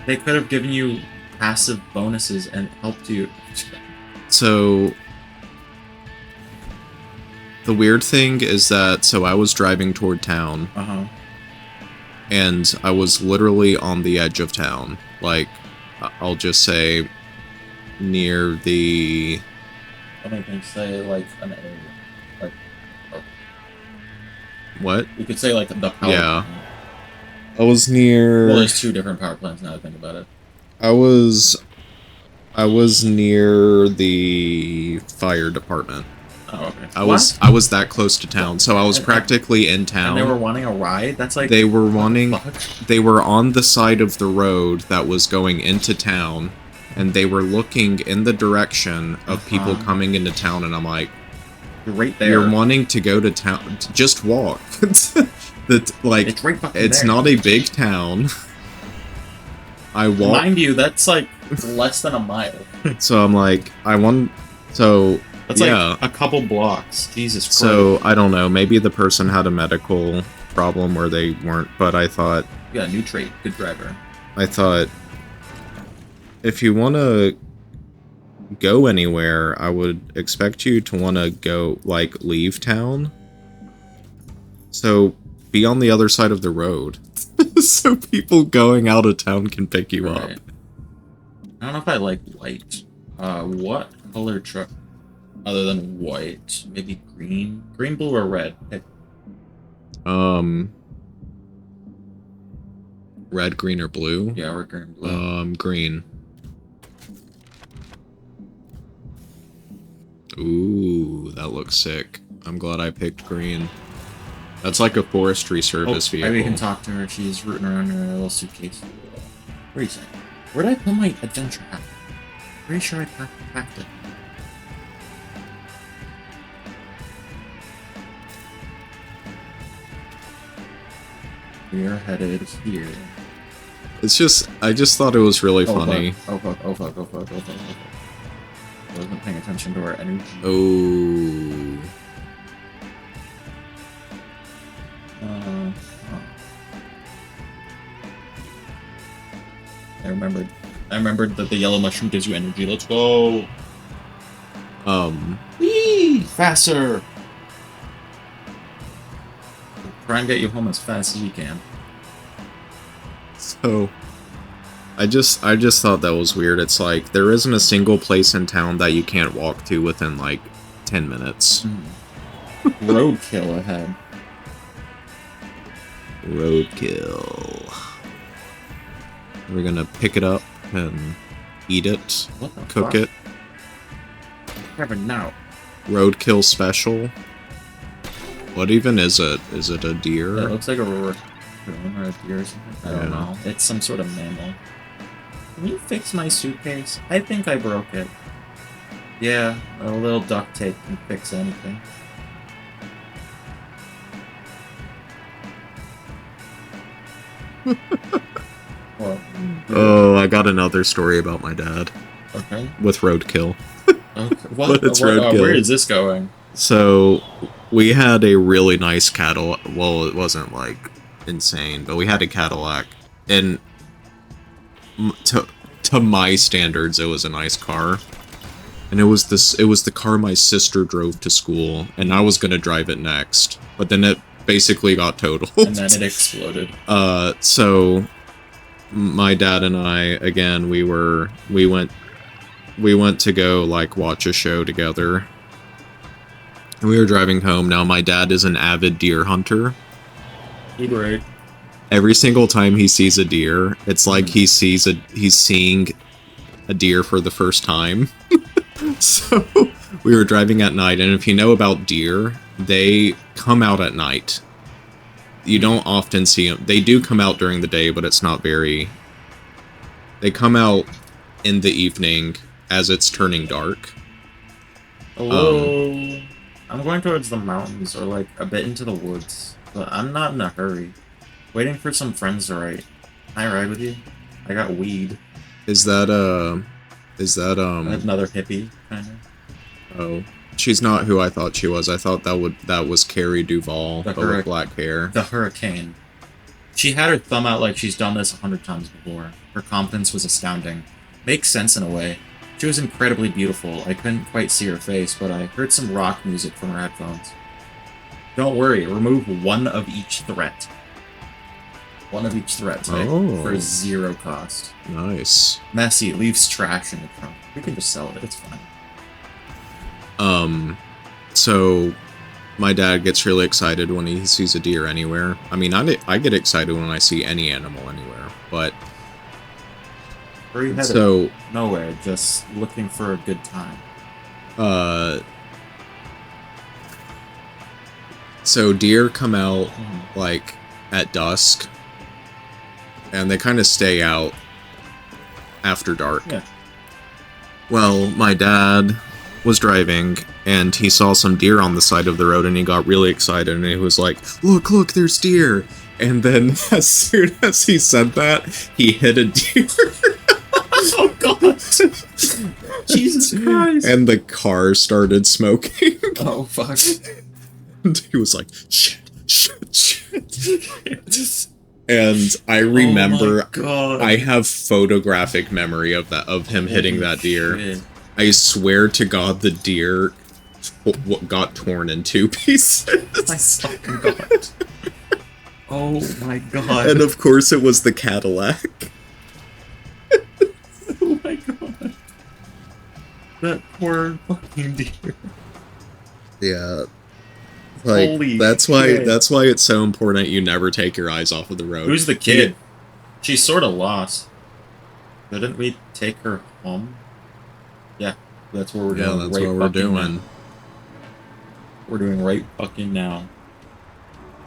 They could have given you passive bonuses and helped you. So, the weird thing is that, so I was driving toward town. Uh-huh. And I was literally on the edge of town. Like, I'll just say, near the... I don't think say, like, an area. Like, What? you could say, like, the power Yeah. plant. I was near... Well, there's 2 different power plants now that I think about it. I was near the fire department. Oh, okay. I What? was that close to town, so I was practically in town. And they were wanting a ride? That's like... They were what the wanting... fuck? They were on the side of the road that was going into town, and they were looking in the direction of people coming into town, and I'm like... You're right there. You're wanting to go to town... Just walk. Like, it's right fucking it's there. not a big town. I walk... Mind you, that's like less than a mile. So I'm like, So... That's like a couple blocks. Jesus Christ. So, I don't know, maybe the person had a medical problem where they weren't, but I thought... You got a new trait. Good driver. I thought, if you want to go anywhere, I would expect you to want to go, like, leave town. So, be on the other side of the road. So people going out of town can pick you up. I don't know if I like white. What color truck? Other than white, maybe green, blue, or red. Pick. Red, green, or blue? Yeah, red, green, blue. Green. Ooh, that looks sick. I'm glad I picked green. That's like a forestry service vehicle. Maybe we can talk to her. She's rooting around in her little suitcase. What are you saying? Where did I put my adventure hat? Pretty sure I packed it. We are headed here. It's just, I just thought it was really funny. Fuck. Oh fuck. I wasn't paying attention to our energy. Oh. I remembered that the yellow mushroom gives you energy. Let's go. Whee! Faster! Try and get you home as fast as you can. So, I just thought that was weird. It's like, there isn't a single place in town that you can't walk to within, like, 10 minutes. Roadkill ahead. Roadkill. We're gonna pick it up and eat it, cook it. Never know. Roadkill special. What even is it? Is it a deer? It looks like a raccoon or a deer or something. I don't know. It's some sort of mammal. Can you fix my suitcase? I think I broke it. Yeah, a little duct tape can fix anything. Well, oh, I got another story about my dad. Okay. With roadkill. Okay. What? But it's roadkill. Where is this going? So, we had a really nice Cadillac. Well, it wasn't, like, insane, but we had a Cadillac. And to my standards, it was a nice car. And it was the car my sister drove to school, and I was gonna drive it next. But then it basically got totaled. And then it exploded. So my dad and I, again, we went to go, like, watch a show together. And we were driving home. Now, my dad is an avid deer hunter. Great. Every single time he sees a deer, it's like he's seeing a deer for the first time. So, we were driving at night, and if you know about deer, they come out at night. You don't often see them. They do come out during the day, but it's not very... They come out in the evening as it's turning dark. Hello. I'm going towards the mountains, or like a bit into the woods, but I'm not in a hurry. Waiting for some friends to ride. Can I ride with you? I got weed. Is that another hippie kind of? Oh, she's not who I thought she was. I thought that was Carrie Duvall, but with black hair. The Hurricane. She had her thumb out like she's done this 100 times before. Her confidence was astounding. Makes sense in a way. She was incredibly beautiful. I couldn't quite see her face, but I heard some rock music from her headphones. Don't worry, remove one of each threat. One of each threat type for 0 cost. Nice. Messy, it leaves trash in the trunk. We can just sell it, it's fine. So my dad gets really excited when he sees a deer anywhere. I mean, I get excited when I see any animal anywhere, but... Where are you headed? So, nowhere, just looking for a good time. So deer come out Mhm. like at dusk, and they kind of stay out after dark. Yeah. Well, my dad was driving and he saw some deer on the side of the road and he got really excited and he was like, "Look, look, there's deer." And then as soon as he said that, he hit a deer. Oh God! Jesus Christ! And the car started smoking. Oh fuck! And he was like, "Shit, shit, shit." And I remember, Oh my God. I have photographic memory of that, of him hitting Holy that deer. shit. I swear to God, the deer got torn in two pieces. My fucking God. Oh my God. And of course, it was the Cadillac. Oh my God. That poor fucking deer. Yeah, like Holy that's shit. why it's so important you never take your eyes off of the road. Who's the kid? She's sort of lost. Didn't we take her home? Yeah, that's what we're Yeah, doing. that's right what we're fucking doing. now. We're doing right fucking now.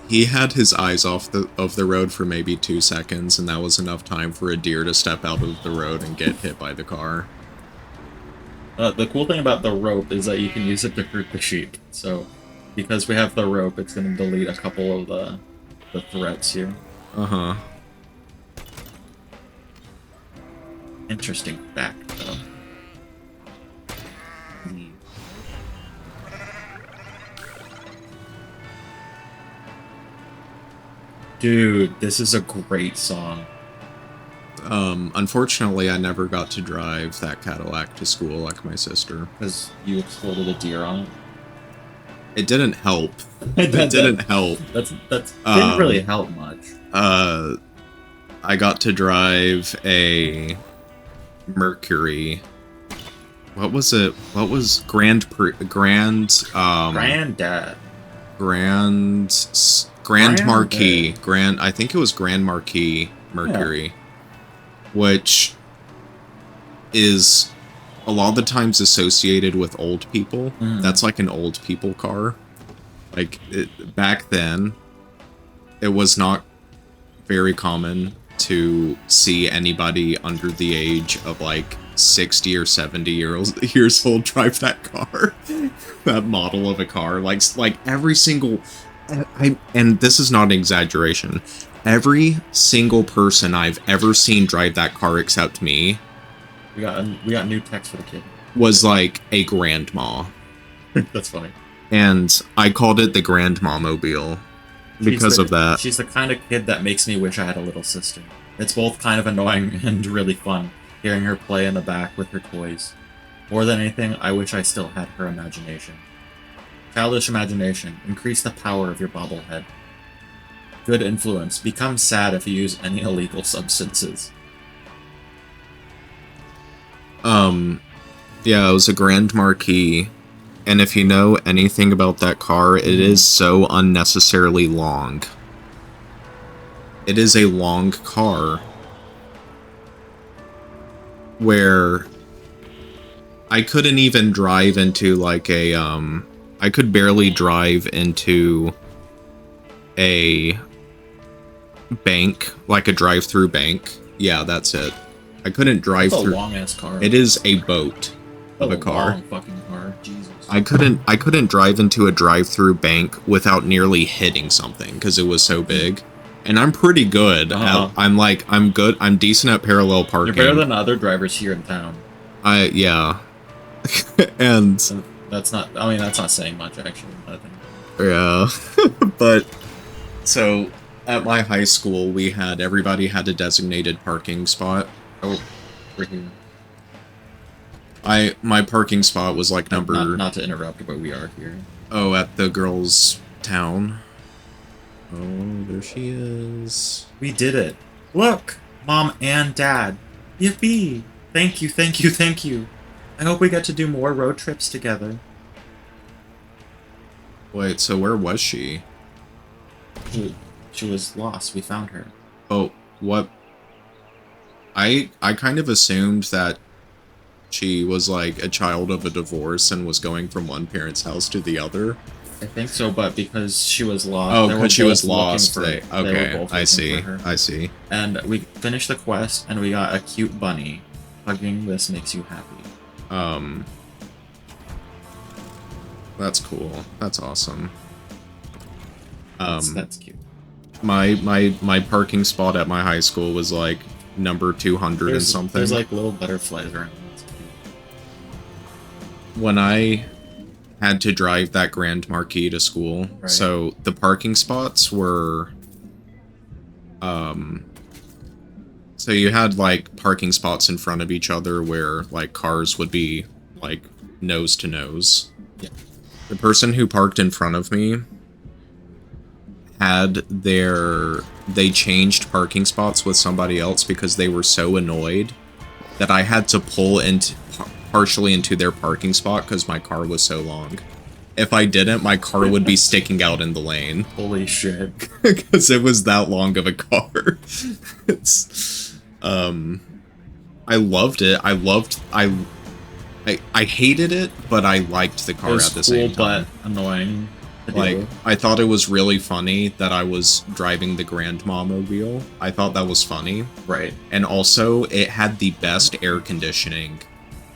He had his eyes off the road for maybe 2 seconds, and that was enough time for a deer to step out of the road and get hit by the car. The cool thing about the rope is that you can use it to hurt the sheep. So, because we have the rope, it's going to delete a couple of the threats here. Uh-huh. Interesting fact, though. Dude, this is a great song. Unfortunately, I never got to drive that Cadillac to school like my sister. Because you exploded a deer on it. It didn't help. It That- didn't help. That's didn't really help much. I got to drive a Mercury. What was it? What was Grand Granddad. Grand Marquis. Grand, I think it was Grand Marquis Mercury, which is a lot of the times associated with old people. That's like an old people car. Like back then, it was not very common to see anybody under the age of like 60 or 70 years old drive that car. That model of a car. Like every single... and this is not an exaggeration. Every single person I've ever seen drive that car except me We got new text for the kid. was like a grandma. That's funny. And I called it the Grandma Mobile because of that. She's the kind of kid that makes me wish I had a little sister. It's both kind of annoying and really fun, hearing her play in the back with her toys. More than anything, I wish I still had her imagination. Childish imagination. Increase the power of your bobblehead. Good influence. Become sad if you use any illegal substances. Yeah, it was a Grand Marquis. And if you know anything about that car, it is so unnecessarily long. It is a long car. Where I couldn't even drive into like a, I could barely drive into a bank, like a drive-through bank. Yeah, that's it. I couldn't drive That's a through. long-ass car. It is a boat of a a car. long fucking car. Jesus. I couldn't drive into a drive-through bank without nearly hitting something because it was so big. And I'm pretty good. I'm good. I'm decent at parallel parking. You're better than other drivers here in town. Yeah. And That's not. I mean, that's not saying much actually. I think. yeah. But so at my high school, everybody had a designated parking spot. Oh, we're here. My parking spot was like number Not to interrupt, but we are here. at the girls' town. Oh, there she is. We did it. Look, Mom and Dad. Yippee! Thank you, thank you, thank you. I hope we get to do more road trips together. Wait, so where was she? She was lost. We found her. Oh, what? I kind of assumed that she was like a child of a divorce and was going from one parent's house to the other. I think so, but because she was lost, Oh, they were because she was both looking lost. for. They They were okay. both I looking see. for her. I see. And we finished the quest, and we got a cute bunny. Hugging this makes you happy. Um, that's cool. That's awesome. That's cute. My parking spot at my high school was like number 200 and something. There's like little butterflies around. It's cute. When I had to drive that Grand Marquis to school, Right. so the parking spots were, so you had like parking spots in front of each other where like cars would be like nose to nose. Yeah. The person who parked in front of me had they changed parking spots with somebody else because they were so annoyed that I had to pull into partially into their parking spot because my car was so long. If I didn't, my car would be sticking out in the lane Holy shit. because it was that long of a car. It's I loved it. I hated it, but I liked the car It was at the cool, same time. but annoying. to deal Like, with. I thought it was really funny that I was driving the Grandma Mobile. I thought that was funny. Right. And also, it had the best air conditioning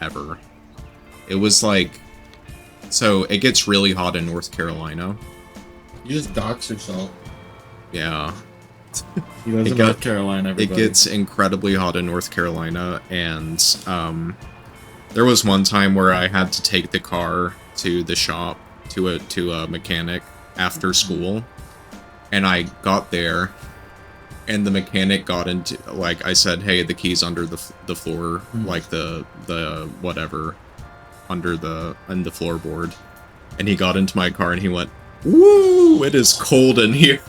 ever. It was like... So, it gets really hot in North Carolina. You just dox yourself. Yeah. He lives It in got- North Carolina, It everybody. gets incredibly hot in North Carolina, and there was one time where I had to take the car to the shop, to a mechanic after school, and I got there, and the mechanic got into, like, I said, hey, the key's under the floor, like the whatever, under the floorboard, and he got into my car and he went, "Woo, it is cold in here."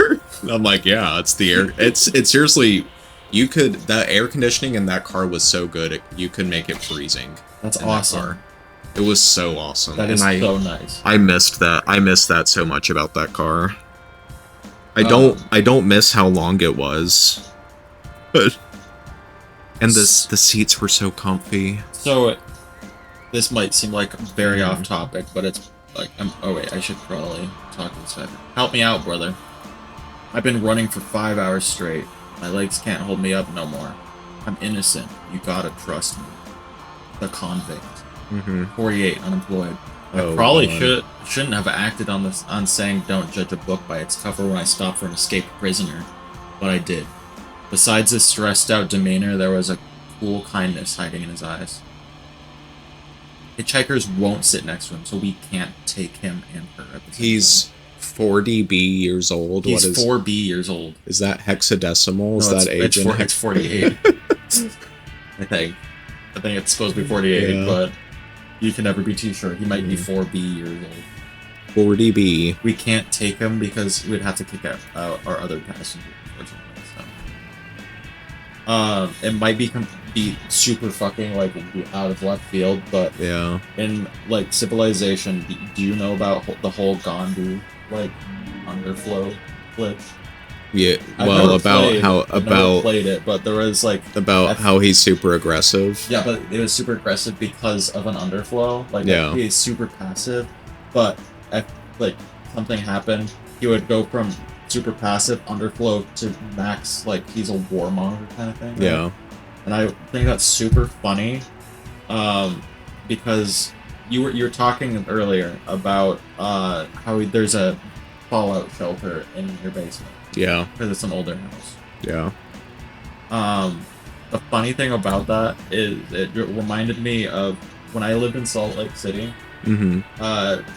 And I'm like, yeah, it's the air. It's seriously, the air conditioning in that car was so good, you could make it freezing. That's in that awesome. car. It was so awesome. That is and so nice. I missed that. I missed that so much about that car. I don't miss how long it was. But and the seats were so comfy. So, this might seem like very off topic, but it's like, oh wait, I should probably talk this better. Help me out, brother. I've been running for 5 hours straight. My legs can't hold me up no more. I'm innocent. You gotta trust me. The convict. 48, unemployed. I probably shouldn't have acted on saying don't judge a book by its cover when I stopped for an escaped prisoner, but I did. Besides his stressed out demeanor, there was a cool kindness hiding in his eyes. Hitchhikers won't sit next to him, so we can't take him and her at the same He's 40B years old. He's what is 4B years old. Is that hexadecimal? Is No, that age? it's 48. I think it's supposed to be 48, Yeah. but you can never be too sure. He might be 4B years old. 40B. We can't take him because we'd have to kick out our other passengers, unfortunately. So. It might be super fucking like out of left field, but Yeah. in like Civilization, do you know about the whole Gandhi like underflow glitch? Yeah. I've Well, never about played- how I've never about played it, but there was like how he's super aggressive. yeah, but it was super aggressive because of an underflow. Like Yeah. he's super passive, but if like something happened, he would go from super passive underflow to max like he's a warmonger kind of thing. Right? Yeah. And I think that's super funny, because you were talking earlier about how there's a fallout shelter in your basement Yeah. because it's an older house. Yeah. The funny thing about that is it reminded me of when I lived in Salt Lake City. Mm-hmm.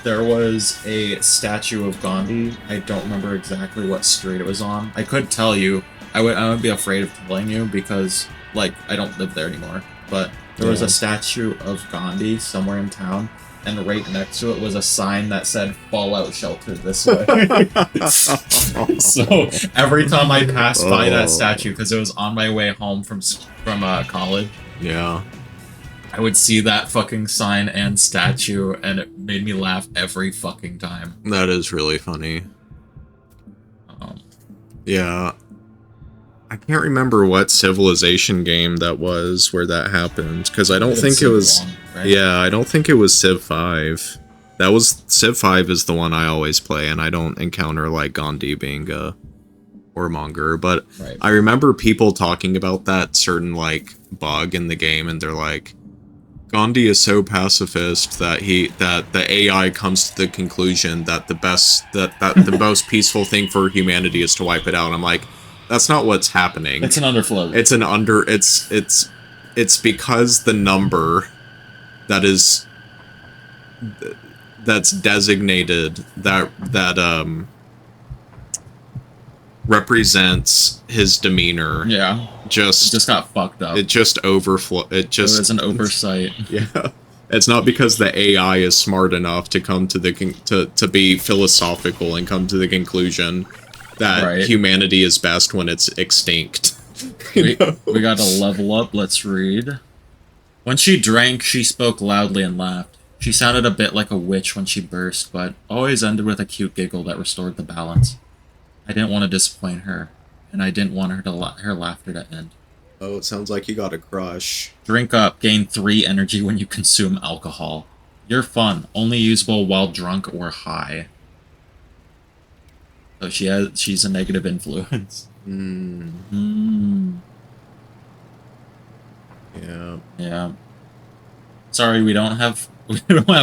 There was a statue of Gandhi. I don't remember exactly what street it was on. I could tell you. I would be afraid of telling you because like I don't live there anymore. But there was Yeah. a statue of Gandhi somewhere in town, and right next to it was a sign that said "Fallout Shelter this way." So every time I passed by that statue, because it was on my way home from college, Yeah. I would see that fucking sign and statue, and it made me laugh every fucking time. That is really funny. Yeah. I can't remember what Civilization game that was where that happened, because I don't think it was... Long, right? Yeah, I don't think it was Civ 5. That was Civ 5 is the one I always play, and I don't encounter like Gandhi being a whoremonger. But Right. I remember people talking about that certain like bug in the game, and they're like, Gandhi is so pacifist that the AI comes to the conclusion that the most peaceful thing for humanity is to wipe it out. I'm like, that's not what's happening. It's an underflow. It's because the number that is that's designated that represents his demeanor. Yeah. It just got fucked up. It just overflow. It was an oversight. Yeah. It's not because the AI is smart enough to come to the to be philosophical and come to the conclusion that humanity is best when it's extinct. We got to level up. Let's read. When she drank, she spoke loudly and laughed. She sounded a bit like a witch when she burst, but always ended with a cute giggle that restored the balance. I didn't want to disappoint her, and I didn't want her laughter to end. Oh, it sounds like you got a crush. Drink up. Gain 3 energy when you consume alcohol. You're fun. Only usable while drunk or high. So she's a negative influence. Yeah. Yeah. Sorry, we don't have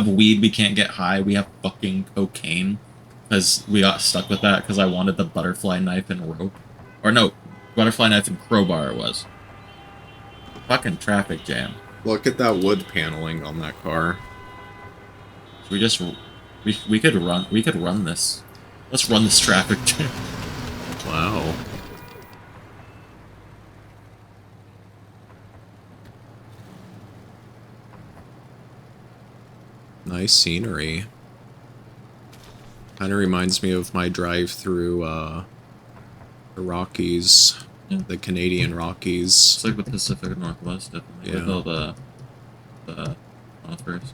weed. We can't get high. We have fucking cocaine. Because we got stuck with that because I wanted the butterfly knife and rope. Or no, butterfly knife and crowbar it was. Fucking traffic jam. Look at that wood paneling on that car. We could run this. Let's run this traffic jam. Wow. Nice scenery. Kind of reminds me of my drive through the Rockies, the Canadian Rockies. It's like the Pacific Northwest, definitely. Yeah. With all the conifers.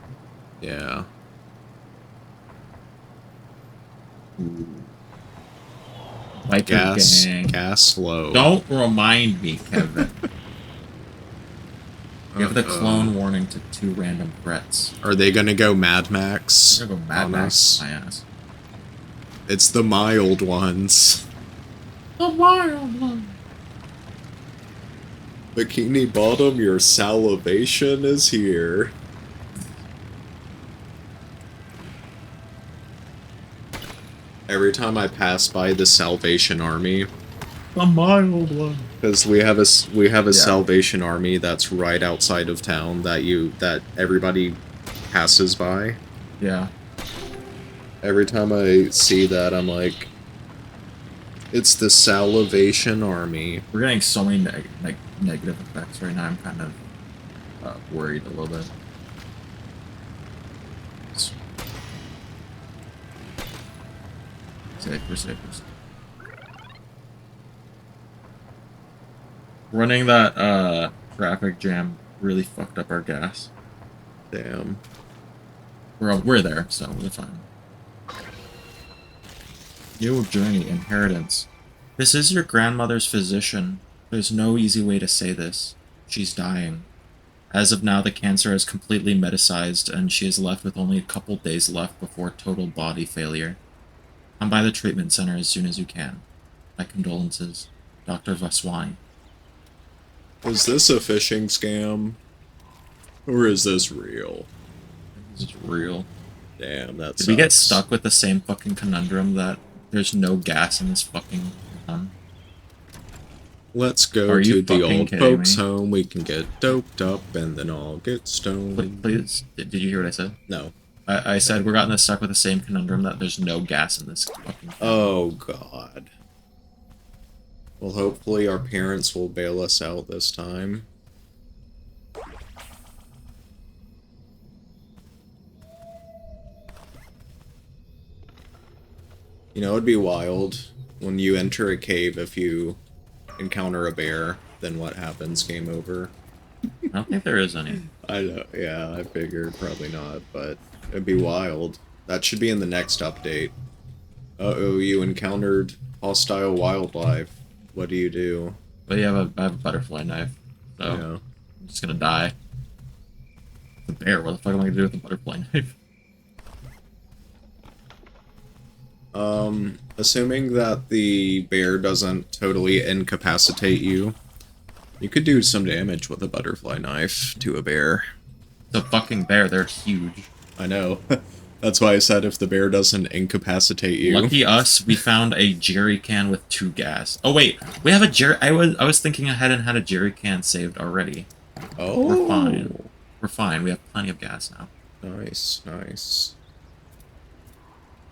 Yeah. Biker gang. Gas slow. Don't remind me, Kevin. Give the clone warning to 2 random threats. Are they gonna go Mad Max? They're gonna go Mad Max my ass. It's the mild ones. The mild one. Bikini Bottom, your salivation is here. Every time I pass by the Salvation Army, the mild one, because we have a Salvation Army that's right outside of town that everybody passes by. Yeah. Every time I see that, I'm like, it's the Salivation Army. We're getting so many negative effects right now. I'm kind of worried a little bit. We're safe. Running that traffic jam really fucked up our gas. Damn. We're there, so we're fine. New journey, inheritance. This is your grandmother's physician. There's no easy way to say this. She's dying. As of now, the cancer has completely metastasized, and she is left with only a couple days left before total body failure. Come by the treatment center as soon as you can. My condolences, Dr. Vaswani. Is this a phishing scam? Or is this real? This is real. Damn, that sucks. Did we get stuck with the same fucking conundrum that there's no gas in this fucking town? Let's go to the old folks' home. We can get doped up and then all get stoned. Please, did you hear what I said? No. I said we're gotten stuck with the same conundrum that there's no gas in this fucking town. Oh, God. Well, hopefully our parents will bail us out this time. You know, it'd be wild when you enter a cave if you encounter a bear, then what happens? Game over. I don't think there is any. I know, yeah, I figured probably not, but it'd be wild. That should be in the next update. Uh-oh, you encountered hostile wildlife. What do you do? But yeah, I have a butterfly knife, so Yeah. I'm just gonna die. The bear, what the fuck am I gonna do with a butterfly knife? Assuming that the bear doesn't totally incapacitate you, you could do some damage with a butterfly knife to a bear. The fucking bear, they're huge. I know. That's why I said if the bear doesn't incapacitate you. Lucky us, we found a jerry can with 2 gas. Oh wait, we have a jerry. I was thinking ahead and had a jerry can saved already. We're fine. Oh, We're fine. We have plenty of gas now. nice, nice.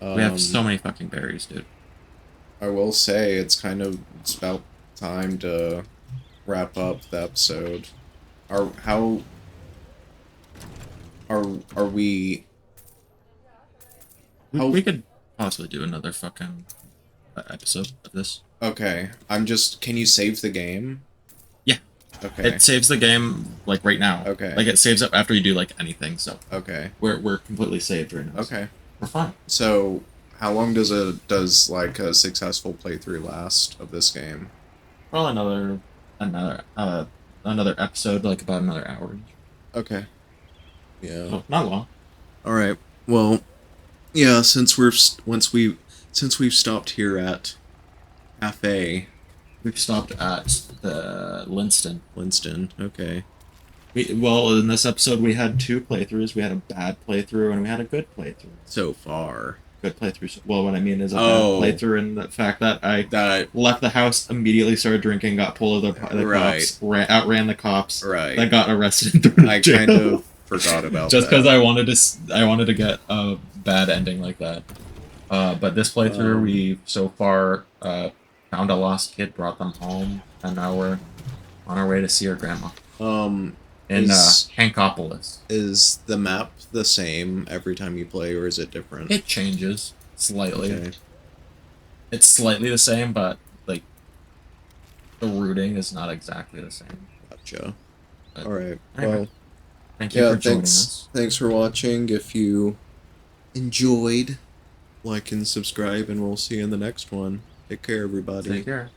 We have so many fucking berries, dude. I will say it's about time to wrap up the episode. Are how are we? How We could possibly do another fucking episode of this. okay? Can you save the game? Yeah, Okay. it saves the game like right now. Okay. Like it saves up after you do like anything. So Okay. we're completely saved right now. Okay. We're fine. So, how long does like a successful playthrough last of this game? Well, another episode, like about another hour. Okay. Yeah. So not long. All right. Well, yeah. Since we've stopped here at Cafe We've stopped at the Winston. Okay. Well, in this episode, we had 2 playthroughs. We had a bad playthrough and we had a good playthrough. So far. Good playthrough. Well, what I mean is a Oh. bad playthrough in the fact that I That left the house, immediately started drinking, got pulled over the Right. cops, outran the cops, right. then got arrested and thrown I in jail. kind of forgot about Just that. because I wanted to get a bad ending like that. But this playthrough, we so far found a lost kid, brought them home, and now we're on our way to see our grandma in Hankopolis. Is the map the same every time you play, or is it different? It changes slightly. Okay. It's slightly the same, but like the routing is not exactly the same. Gotcha. But All right. anyway, Well, thank you yeah. for joining us. Thanks for watching. If you enjoyed, like and subscribe, and we'll see you in the next one. Take care, everybody. Take care.